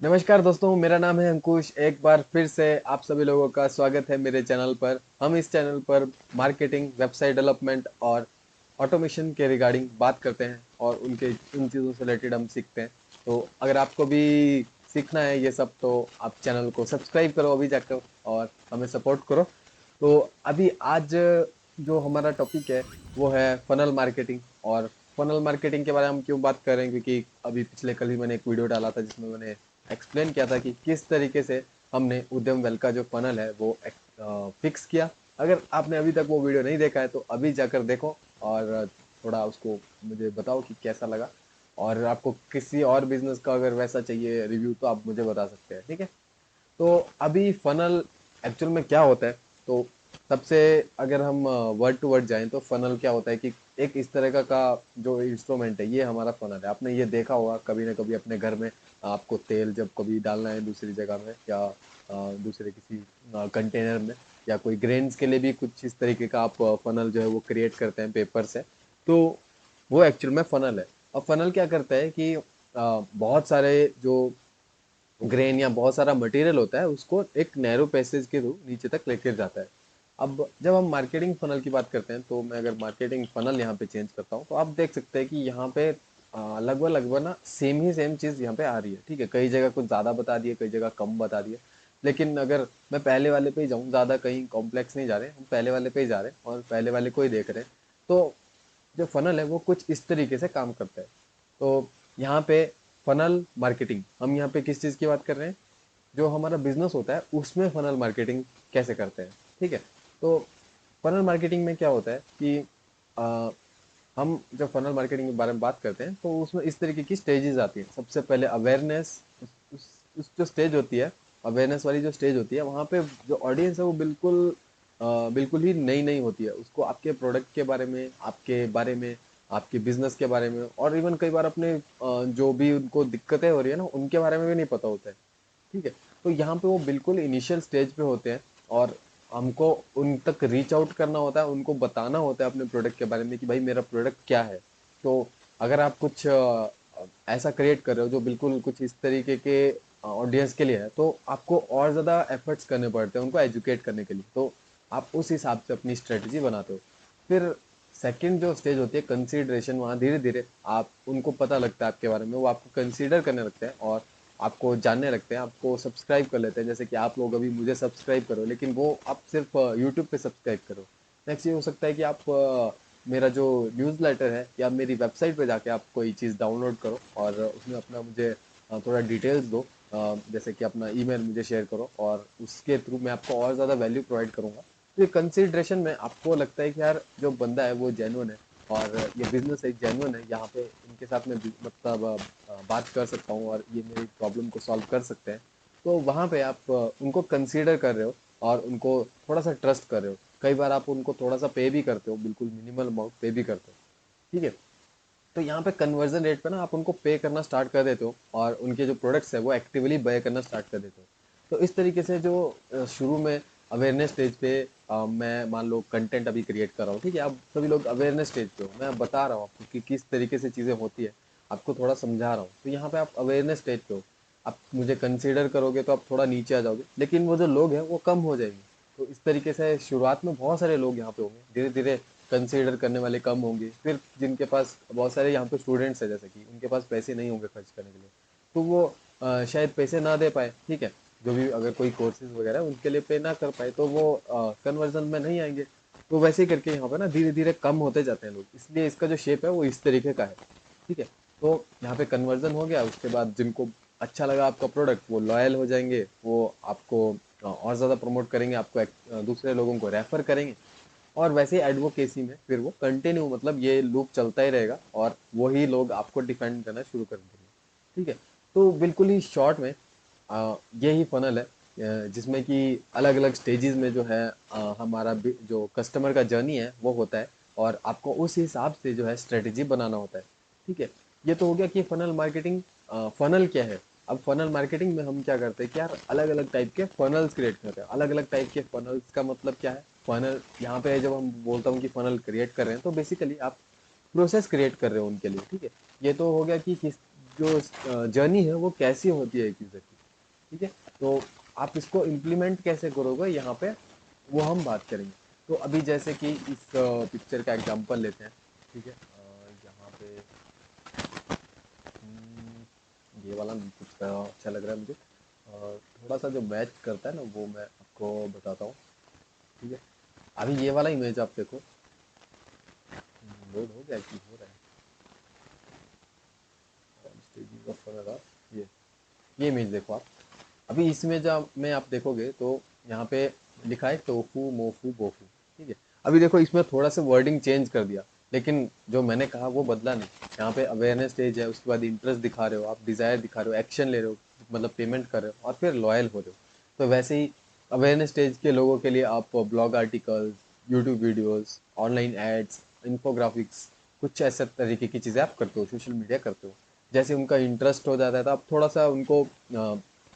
नमस्कार दोस्तों, मेरा नाम है अंकुश। एक बार फिर से आप सभी लोगों का स्वागत है मेरे चैनल पर। हम इस चैनल पर मार्केटिंग, वेबसाइट डेवलपमेंट और ऑटोमेशन के रिगार्डिंग बात करते हैं और उनके उन चीज़ों से रिलेटेड हम सीखते हैं। तो अगर आपको भी सीखना है ये सब तो आप चैनल को सब्सक्राइब करो अभी जाकर और हमें सपोर्ट करो। तो अभी आज जो हमारा टॉपिक है वो है फनल मार्केटिंग। और फनल मार्केटिंग के बारे में हम क्यों बात कर रहे हैं, क्योंकि अभी पिछले कल ही मैंने एक वीडियो डाला था जिसमें मैंने एक्सप्लेन किया था कि किस तरीके से हमने उद्यम वेल का जो फनल है वो फिक्स किया। अगर आपने अभी तक वो वीडियो नहीं देखा है तो अभी जाकर देखो और थोड़ा उसको मुझे बताओ कि कैसा लगा। और आपको किसी और बिजनेस का अगर वैसा चाहिए रिव्यू तो आप मुझे बता सकते हैं, ठीक है। तो अभी फनल एक्चुअल में क्या होता है, तो सबसे अगर हम वर्ड टू वर्ड जाएं तो फनल क्या होता है कि एक इस तरह का जो इंस्ट्रूमेंट है ये हमारा फनल है। आपने ये देखा होगा कभी ना कभी अपने घर में। आपको तेल जब कभी डालना है दूसरी जगह में या दूसरे किसी कंटेनर में, या कोई ग्रेन्स के लिए भी कुछ इस तरीके का आप फनल जो है वो क्रिएट करते हैं पेपर से। तो वो एक्चुअल में फनल है। और फनल क्या करता है कि बहुत सारे जो ग्रेन या बहुत सारा मटेरियल होता है उसको एक नैरो पैसेज के थ्रू नीचे तक लेकर जाता है। अब जब हम मार्केटिंग फनल की बात करते हैं तो मैं अगर मार्केटिंग फनल यहाँ पे चेंज करता हूँ तो आप देख सकते हैं कि यहाँ पे लगभग लगभग ना सेम ही सेम चीज़ यहाँ पे आ रही है, ठीक है। कई जगह कुछ ज़्यादा बता दिए, कई जगह कम बता दिए। लेकिन अगर मैं पहले वाले पे ही जाऊँ, ज़्यादा कहीं कॉम्प्लेक्स नहीं जा रहे, हम पहले वाले पे ही जा रहे हैं और पहले वाले को ही देख रहे हैं। तो जो फनल है वो कुछ इस तरीके से काम करता है। तो यहाँ पे फनल मार्केटिंग, हम यहाँ पे किस चीज़ की बात कर रहे हैं, जो हमारा बिजनेस होता है उसमें फनल मार्केटिंग कैसे करते हैं, ठीक है। तो फनल मार्केटिंग में क्या होता है कि आ, हम जब फनल मार्केटिंग के बारे में बात करते हैं तो उसमें इस तरीके की स्टेजेस आती हैं। सबसे पहले अवेयरनेस, उस जो स्टेज होती है, अवेयरनेस वाली जो स्टेज होती है, वहाँ पे जो ऑडियंस है वो बिल्कुल ही नई नई होती है। उसको आपके प्रोडक्ट के बारे में, आपके बारे में, आपके बिजनेस के बारे में और इवन कई बार अपने जो भी उनको दिक्कतें हो रही है ना उनके बारे में भी नहीं पता होता है, ठीक है। तो यहाँ पे वो बिल्कुल इनिशियल स्टेज पे होते हैं और हमको उन तक रीच आउट करना होता है, उनको बताना होता है अपने प्रोडक्ट के बारे में कि भाई मेरा प्रोडक्ट क्या है। तो अगर आप कुछ ऐसा क्रिएट कर रहे हो जो बिल्कुल कुछ इस तरीके के ऑडियंस के लिए है तो आपको और ज़्यादा एफर्ट्स करने पड़ते हैं उनको एजुकेट करने के लिए। तो आप उस हिसाब से अपनी स्ट्रेटजी बनाते हो। फिर सेकंड जो स्टेज होती है कंसीडरेशन, वहाँ धीरे धीरे आप उनको पता लगता है आपके बारे में, वो आपको कंसीडर करने लगते हैं और आपको जानने लगते हैं, आपको सब्सक्राइब कर लेते हैं। जैसे कि आप लोग अभी मुझे सब्सक्राइब करो, लेकिन वो आप सिर्फ यूट्यूब पे सब्सक्राइब करो। नेक्स्ट ये हो सकता है कि आप मेरा जो न्यूज़लेटर है या मेरी वेबसाइट पे जाके आप कोई चीज़ डाउनलोड करो और उसमें अपना मुझे थोड़ा डिटेल्स दो। जैसे कि अपना ईमेल मुझे शेयर करो और उसके थ्रू मैं आपको और ज़्यादा वैल्यू प्रोवाइड करूंगा। तो ये कंसिडरेशन में आपको लगता है कि यार जो बंदा है वो जेन्युइन है और ये बिजनेस एक जेन्युइन है, यहाँ पे इनके साथ मैं मतलब बात कर सकता हूँ और ये मेरी प्रॉब्लम को सॉल्व कर सकते हैं। तो वहाँ पे आप उनको कंसीडर कर रहे हो और उनको थोड़ा सा ट्रस्ट कर रहे हो। कई बार आप उनको थोड़ा सा पे भी करते हो, बिल्कुल मिनिमल अमाउंट पे भी करते हो, ठीक है। तो यहाँ पे कन्वर्जन रेट पे ना आप उनको पे करना स्टार्ट कर देते हो और उनके जो प्रोडक्ट्स है वो एक्टिवली बाय करना स्टार्ट कर देते हो। तो इस तरीके से जो शुरू में अवेयरनेस स्टेज पे मैं मान लो कंटेंट अभी क्रिएट कर रहा हूँ, ठीक है। आप सभी लोग अवेयरनेस स्टेज पे हो, मैं बता रहा हूँ आपको कि किस तरीके से चीज़ें होती है, आपको थोड़ा समझा रहा हूँ। तो यहाँ पे आप अवेयरनेस स्टेज पे हो, आप मुझे कंसीडर करोगे तो आप थोड़ा नीचे आ जाओगे, लेकिन वो जो लोग हैं वो कम हो जाएंगे। तो इस तरीके से शुरुआत में बहुत सारे लोग यहाँ पे होंगे, धीरे धीरे कंसीडर करने वाले कम होंगे। फिर जिनके पास बहुत सारे यहाँ पे स्टूडेंट्स हैं जैसे कि उनके पास पैसे नहीं होंगे खर्च करने के लिए, तो वो शायद पैसे ना दे पाए, ठीक है। जो भी अगर कोई कोर्सेज वगैरह उनके लिए पे ना कर पाए तो वो कन्वर्जन में नहीं आएंगे। तो वैसे ही करके यहाँ पे ना धीरे धीरे कम होते जाते हैं लोग, इसलिए इसका जो शेप है वो इस तरीके का है, ठीक है। तो यहाँ पे कन्वर्जन हो गया, उसके बाद जिनको अच्छा लगा आपका प्रोडक्ट वो लॉयल हो जाएंगे, वो आपको और ज़्यादा प्रमोट करेंगे, आपको दूसरे लोगों को रेफर करेंगे। और वैसे ही एडवोकेसी में फिर वो कंटिन्यू, मतलब ये लूप चलता ही रहेगा और वही लोग आपको डिफेंड करना शुरू कर देंगे, ठीक है। तो बिल्कुल ही शॉर्ट में यही फनल है, जिसमें कि अलग अलग स्टेजेस में जो है हमारा जो कस्टमर का जर्नी है वो होता है और आपको उस हिसाब से जो है स्ट्रेटेजी बनाना होता है, ठीक है। ये तो हो गया कि फनल मार्केटिंग, फनल क्या है। अब फनल मार्केटिंग में हम क्या करते हैं कि यार अलग अलग टाइप के फनल्स क्रिएट करते हैं। अलग अलग टाइप के फनल्स का मतलब क्या है, फनल यहाँ पे जब हम बोलता हूँ कि फनल क्रिएट कर रहे हैं तो बेसिकली आप प्रोसेस क्रिएट कर रहे हो उनके लिए, ठीक है। ये तो हो गया कि किस जो जर्नी है वो कैसी होती है एक यूजर की। ठीक है। तो आप इसको इम्प्लीमेंट कैसे करोगे यहाँ पे, वो हम बात करेंगे। तो अभी जैसे कि इस पिक्चर का एग्जांपल लेते हैं, ठीक है। यहाँ पे ये वाला कुछ अच्छा लग रहा है मुझे। थोड़ा सा जो मैच करता है ना वो मैं आपको बताता हूँ, ठीक है। अभी ये वाला इमेज आप देखो, लोड हो गया कि हो रहा है, स्टेजिंग ऑफ वगैरह, ये इमेज देखो आप। अभी इस इमेज में आप देखोगे तो यहाँ पे लिखा है टोफू मोफू बोफू, ठीक है। अभी देखो इसमें थोड़ा सा वर्डिंग चेंज कर दिया, लेकिन जो मैंने कहा वो बदला नहीं। यहाँ पे अवेयरनेस स्टेज है, उसके बाद इंटरेस्ट दिखा रहे हो आप, डिजायर दिखा रहे हो, एक्शन ले रहे हो, मतलब पेमेंट कर रहे हो, और फिर लॉयल हो रहे हो। तो वैसे ही अवेयरनेस स्टेज के लोगों के लिए आप blog articles, YouTube videos, online ads, infographics, कुछ ऐसे तरीके की चीज़ें आप करते हो, सोशल मीडिया करते हो। जैसे उनका इंटरेस्ट हो जाता है तो आप थोड़ा सा उनको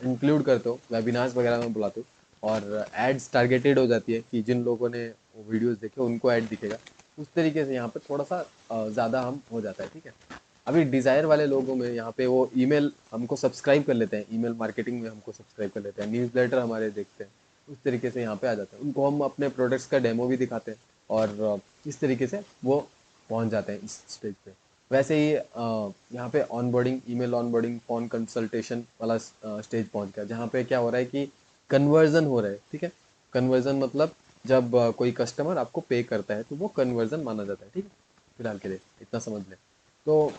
इंक्लूड करते हो, वेबिनार्स वगैरह में बुलाते हो, और एड्स टारगेटेड हो जाती है कि जिन लोगों ने वो वीडियोस देखे उनको ऐड दिखेगा। उस तरीके से यहाँ पे थोड़ा सा ज़्यादा हम हो जाता है, ठीक है। अभी डिज़ायर वाले लोगों में यहाँ पे वो ईमेल हमको सब्सक्राइब कर लेते हैं, ईमेल मार्केटिंग में हमको सब्सक्राइब कर लेते हैं, न्यूज़लेटर हमारे देखते हैं, उस तरीके से यहाँ पे आ जाते हैं। उनको हम अपने प्रोडक्ट्स का डेमो भी दिखाते हैं, और इस तरीके से वो पहुँच जाते हैं इस स्टेज पे। वैसे ही यहाँ पे onboarding, email onboarding, phone consultation वाला स्टेज पहुंच गया, जहाँ पे क्या हो रहा है कि कन्वर्जन हो रहा है, ठीक है। कन्वर्जन मतलब जब कोई कस्टमर आपको पे करता है तो वो कन्वर्जन माना जाता है, ठीक है। फिलहाल के लिए इतना समझ लें। तो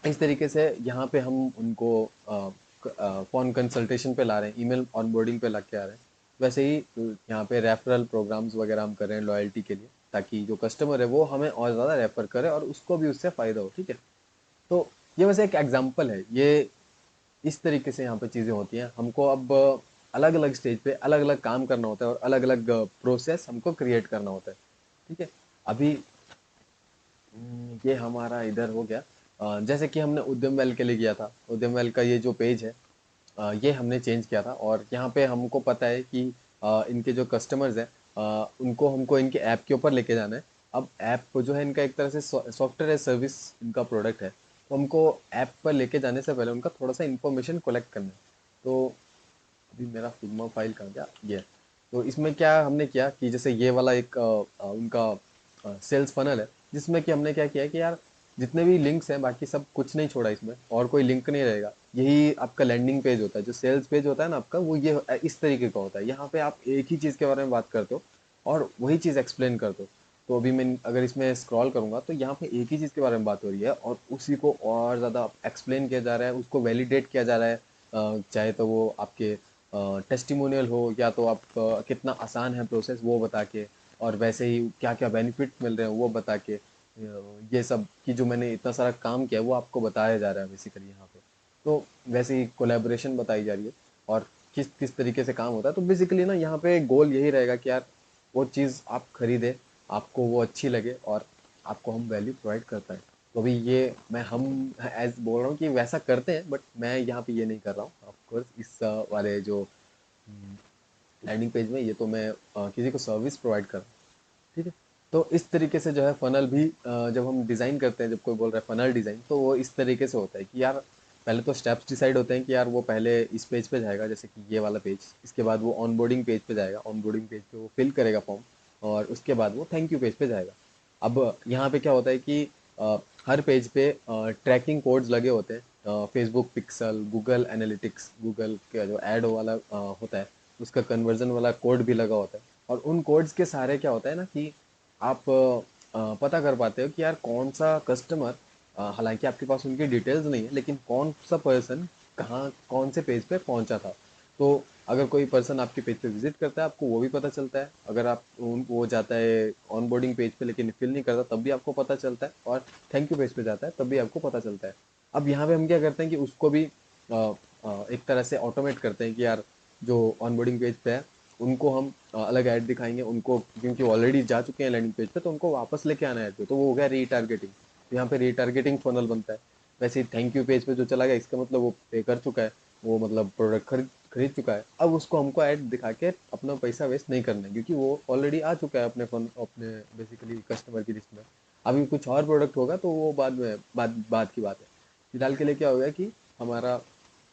इस तरीके से यहाँ पे हम उनको फोन कंसल्टेशन पे ला रहे हैं, ईमेल ऑनबोर्डिंग पे ला के आ रहे हैं। वैसे ही यहाँ पे रेफरल प्रोग्राम्स वगैरह हम कर रहे हैं लॉयल्टी के लिए, ताकि जो कस्टमर है वो हमें और ज़्यादा रेफर करे और उसको भी उससे फ़ायदा हो, ठीक है। तो ये वैसे एक एग्जाम्पल है, ये इस तरीके से यहाँ पे चीज़ें होती हैं। हमको अब अलग अलग स्टेज पे अलग अलग काम करना होता है, और अलग अलग प्रोसेस हमको क्रिएट करना होता है, ठीक है। अभी ये हमारा इधर हो गया। जैसे कि हमने उद्यम वेल के लिए किया था, उद्यम वेल का ये जो पेज है, ये हमने चेंज किया था, और यहाँ पे हमको पता है कि इनके जो कस्टमर्स हैं, उनको हमको इनके ऐप के ऊपर लेके जाना है। अब ऐप जो है इनका एक तरह से सॉफ्टवेयर एज सर्विस इनका प्रोडक्ट है, तो हमको ऐप पर लेके जाने से पहले उनका थोड़ा सा इन्फॉर्मेशन कलेक्ट करना है। तो अभी मेरा फिग्मा फाइल कहाँ गया, ये है। तो इसमें क्या हमने किया कि जैसे ये वाला एक उनका सेल्स फनल है, जिसमें कि हमने क्या किया कि यार जितने भी लिंक्स हैं बाकी सब कुछ नहीं छोड़ा इसमें, और कोई लिंक नहीं रहेगा। यही आपका लैंडिंग पेज होता है, जो सेल्स पेज होता है ना आपका, वो ये इस तरीके का होता है। यहाँ पे आप एक ही चीज़ के बारे में बात करते हो और वही चीज़ एक्सप्लेन करते हो। तो अभी मैं अगर इसमें स्क्रॉल करूंगा तो यहाँ पे एक ही चीज़ के बारे में बात हो रही है, और उसी को और ज़्यादा एक्सप्लेन किया जा रहा है, उसको वैलिडेट किया जा रहा है। चाहे तो वो आपके टेस्टिमोनियल हो, या तो आप कितना आसान है प्रोसेस वो बता के, और वैसे ही क्या क्या बेनिफिट मिल रहे हैं वो बता के, ये सब कि जो मैंने इतना सारा काम किया है वो आपको बताया जा रहा है बेसिकली यहाँ पे। तो वैसे ही कोलैबोरेशन बताई जा रही है, और किस किस तरीके से काम होता है। तो बेसिकली ना यहाँ पे गोल यही रहेगा कि यार वो चीज़ आप खरीदे, आपको वो अच्छी लगे, और आपको हम वैल्यू प्रोवाइड करता है। तो अभी ये मैं हम एज बोल रहा हूँ कि वैसा करते हैं, बट मैं यहाँ पे ये नहीं कर रहा हूँ ऑफकोर्स। इस वाले जो लैंडिंग पेज में ये तो मैं किसी को सर्विस प्रोवाइड कर रहा हूँ, ठीक है। तो इस तरीके से जो है फनल भी जब हम डिज़ाइन करते हैं, जब कोई बोल रहा है फनल डिज़ाइन, तो वो इस तरीके से होता है कि यार पहले तो स्टेप्स डिसाइड होते हैं कि यार वो पहले इस पेज पे जाएगा, जैसे कि ये वाला पेज। इसके बाद वो ऑनबोर्डिंग पेज पे जाएगा, ऑनबोर्डिंग पेज पे वो फिल करेगा फॉर्म, और उसके बाद वो थैंक यू पेज पे जाएगा। अब यहाँ पे क्या होता है कि अ, हर पेज पे ट्रैकिंग कोड्स लगे होते हैं, Facebook pixel, Google analytics, Google का जो ऐड वाला होता है, उसका कन्वर्जन वाला कोड भी लगा होता है। और उन कोड्स के सहारे क्या होता है ना कि आप पता कर पाते हो कि यार कौन सा कस्टमर, हालांकि आपके पास उनकी डिटेल्स नहीं है, लेकिन कौन सा पर्सन कहाँ कौन से पेज पे पहुंचा था। तो अगर कोई पर्सन आपके पेज पे विजिट करता है, आपको वो भी पता चलता है। अगर आप उन वो जाता है ऑनबोर्डिंग पेज पे लेकिन फिल नहीं करता, तब भी आपको पता चलता है। और थैंक यू पेज पे जाता है, तब भी आपको पता चलता है। अब यहाँ पे हम क्या करते हैं कि उसको भी एक तरह से ऑटोमेट करते हैं कि यार जो ऑनबोर्डिंग पेज पे है उनको हम अलग ऐड दिखाएंगे उनको, क्योंकि ऑलरेडी जा चुके हैं लैंडिंग पेज पे, तो उनको वापस लेके आना है। तो वो हो गया रीटारगेटिंग। तो यहाँ पे रीटारगेटिंग फनल बनता है। वैसे ही थैंक यू पेज पे जो चला गया, इसका मतलब वो पे कर चुका है, वो मतलब प्रोडक्ट खरीद खरीद चुका है। अब उसको हमको ऐड दिखा के अपना पैसा वेस्ट नहीं करना है, क्योंकि वो ऑलरेडी आ चुका है अपने फन अपने बेसिकली कस्टमर की लिस्ट में। अभी कुछ और प्रोडक्ट होगा तो वो बाद में बात बात की बात है। फिलहाल के लिए क्या हो गया कि हमारा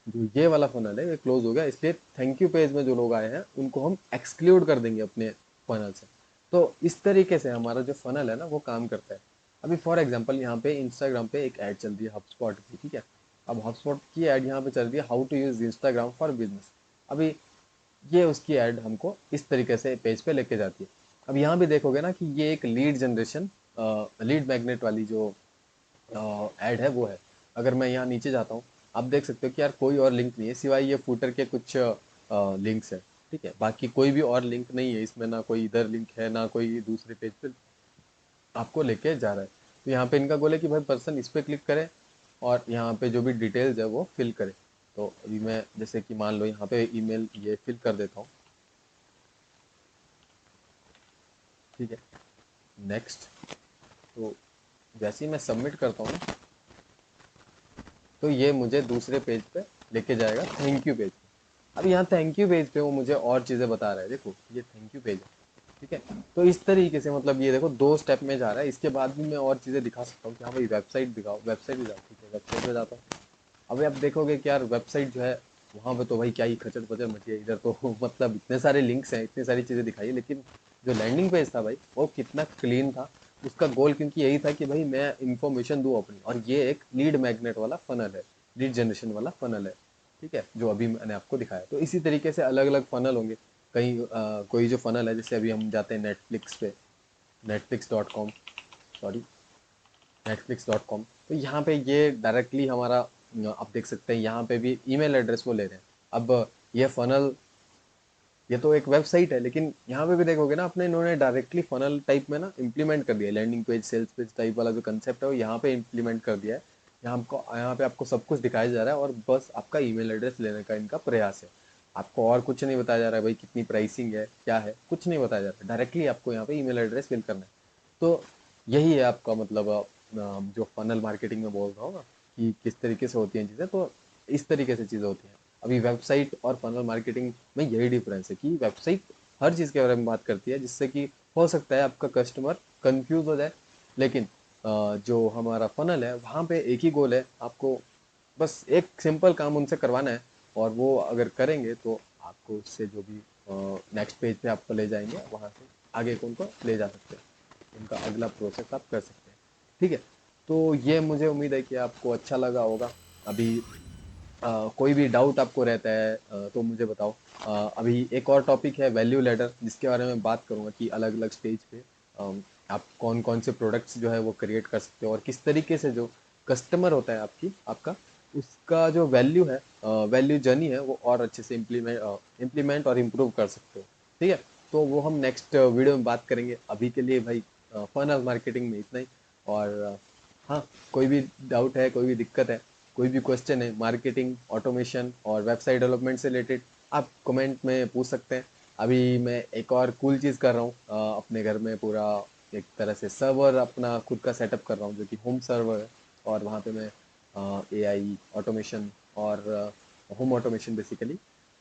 जो ये वाला फनल है ये क्लोज हो गया, इसलिए थैंक यू पेज में जो लोग आए हैं उनको हम एक्सक्लूड कर देंगे अपने फनल से। तो इस तरीके से हमारा जो फनल है ना वो काम करता है। अभी फॉर एग्जांपल यहाँ पे इंस्टाग्राम पे एक ऐड चल रही है हबस्पॉट की, ठीक है। अब हबस्पॉट की ऐड यहाँ पे चल रही है, how to use Instagram for business. अभी ये उसकी ऐड हमको इस तरीके से पेज पे लेके जाती है। अब यहाँ भी देखोगे ना कि ये एक लीड जनरेशन, लीड मैग्नेट वाली जो ऐड है वो है। अगर मैं यहाँ नीचे जाता हूँ, आप देख सकते हो कि यार कोई और लिंक नहीं है सिवाय ये फूटर के कुछ लिंक्स है, ठीक है। बाकी कोई भी और लिंक नहीं है इसमें, ना कोई इधर लिंक है ना कोई दूसरे पेज पे आपको लेके जा रहा है। तो यहाँ पे इनका गोल है कि भाई पर्सन इस पे क्लिक करे और यहाँ पे जो भी डिटेल्स है वो फिल करे। तो अभी मैं जैसे कि मान लो यहाँ पे ईमेल ये फिल कर देता हूँ, ठीक है। नेक्स्ट। तो जैसे ही मैं सबमिट करता हूँ ना, तो ये मुझे दूसरे पेज पे लेके जाएगा, थैंक यू पेज पे। अब यहाँ थैंक यू पेज पे वो मुझे और चीज़ें बता रहा है, देखो ये थैंक यू पेज है, ठीक है। तो इस तरीके से मतलब ये देखो दो स्टेप में जा रहा है। इसके बाद भी मैं और चीज़ें दिखा सकता हूँ कि हाँ भाई वेबसाइट दिखाओ, वेबसाइट भी जाओ, ठीक है वेबसाइट पे जाता हूँ। अभी आप देखोगे कि यार वेबसाइट जो है वहाँ पे तो भाई क्या ही खचर पचर मची है, इधर तो मतलब इतने सारे लिंक्स हैं, इतनी सारी चीज़ें दिखाई है, लेकिन जो लैंडिंग पेज था भाई वो कितना क्लीन था। उसका गोल क्योंकि यही था कि भाई मैं इंफॉर्मेशन दूँ अपनी, और ये एक लीड मैग्नेट वाला फनल है, लीड जनरेशन वाला फनल है, ठीक है, जो अभी मैंने आपको दिखाया। तो इसी तरीके से अलग अलग फनल होंगे। कहीं कोई जो फनल है, जैसे अभी हम जाते हैं नेटफ्लिक्स पे, netflix.com, सॉरी netflix.com। तो यहाँ पे ये डायरेक्टली हमारा आप देख सकते हैं यहाँ पे भी ईमेल एड्रेस वो ले रहे हैं। अब ये फनल, ये तो एक वेबसाइट है, लेकिन यहाँ पे भी देखोगे ना अपने इन्होंने डायरेक्टली फनल टाइप में ना इम्प्लीमेंट कर दिया है। Landing page sales page type वाला जो कंसेप्ट है वो यहाँ पे इम्प्लीमेंट कर दिया है। यहाँ पे आपको सब कुछ दिखाया जा रहा है और बस आपका ईमेल एड्रेस लेने का इनका प्रयास है। आपको और कुछ नहीं बताया जा रहा है भाई कितनी प्राइसिंग है क्या है, कुछ नहीं बताया जा रहा है, डायरेक्टली आपको यहाँ पे ईमेल एड्रेस फिल करना है। तो यही है आपका मतलब जो फनल मार्केटिंग में बोल रहा हूँ ना कि किस तरीके से होती हैं चीज़ें, तो इस तरीके से चीज़ें होती हैं। अभी वेबसाइट और फनल मार्केटिंग में यही डिफरेंस है कि वेबसाइट हर चीज़ के बारे में बात करती है जिससे कि हो सकता है आपका कस्टमर कंफ्यूज हो जाए, लेकिन जो हमारा फनल है वहाँ पे एक ही गोल है, आपको बस एक सिंपल काम उनसे करवाना है, और वो अगर करेंगे तो आपको उससे जो भी नेक्स्ट पेज पे आपको ले जाएंगे, वहाँ से आगे को उनको ले जा सकते हैं, उनका अगला प्रोसेस आप कर सकते हैं, ठीक है। तो ये मुझे उम्मीद है कि आपको अच्छा लगा होगा। अभी कोई भी डाउट आपको रहता है तो मुझे बताओ। अभी एक और टॉपिक है वैल्यू लैडर, जिसके बारे में बात करूंगा कि अलग अलग स्टेज पे आप कौन कौन से प्रोडक्ट्स जो है वो क्रिएट कर सकते हो, और किस तरीके से जो कस्टमर होता है आपका उसका जो वैल्यू है, वैल्यू जर्नी है वो और अच्छे से इम्प्लीमेंट और इम्प्रूव कर सकते हो, ठीक है। तो वो हम नेक्स्ट वीडियो में बात करेंगे। अभी के लिए भाई फनल मार्केटिंग में इतना ही। और हाँ, कोई भी डाउट है, कोई भी दिक्कत है, कोई भी क्वेश्चन है मार्केटिंग ऑटोमेशन और वेबसाइट डेवलपमेंट से रिलेटेड, आप कमेंट में पूछ सकते हैं। अभी मैं एक और कूल चीज़ कर रहा हूँ, अपने घर में पूरा एक तरह से सर्वर अपना खुद का सेटअप कर रहा हूँ जो कि होम सर्वर है। और वहाँ पे मैं एआई ऑटोमेशन और होम ऑटोमेशन बेसिकली,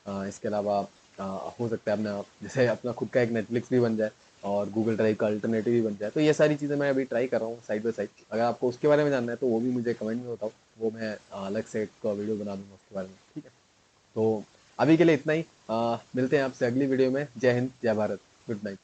इसके अलावा अ, हो सकता है अपना जैसे अपना खुद का एक नेटफ्लिक्स भी बन जाए और गूगल ड्राइव का अल्टरनेटिव भी बन जाए। तो ये सारी चीज़ें मैं अभी ट्राई कर रहा हूँ साइड बाय साइड। अगर आपको उसके बारे में जानना है तो वो भी मुझे कमेंट में बताओ, वो मैं अलग से एक वीडियो बना दूंगा उसके बारे में, ठीक है। तो अभी के लिए इतना ही। मिलते हैं आपसे अगली वीडियो में। जय हिंद, जय भारत, गुड नाइट।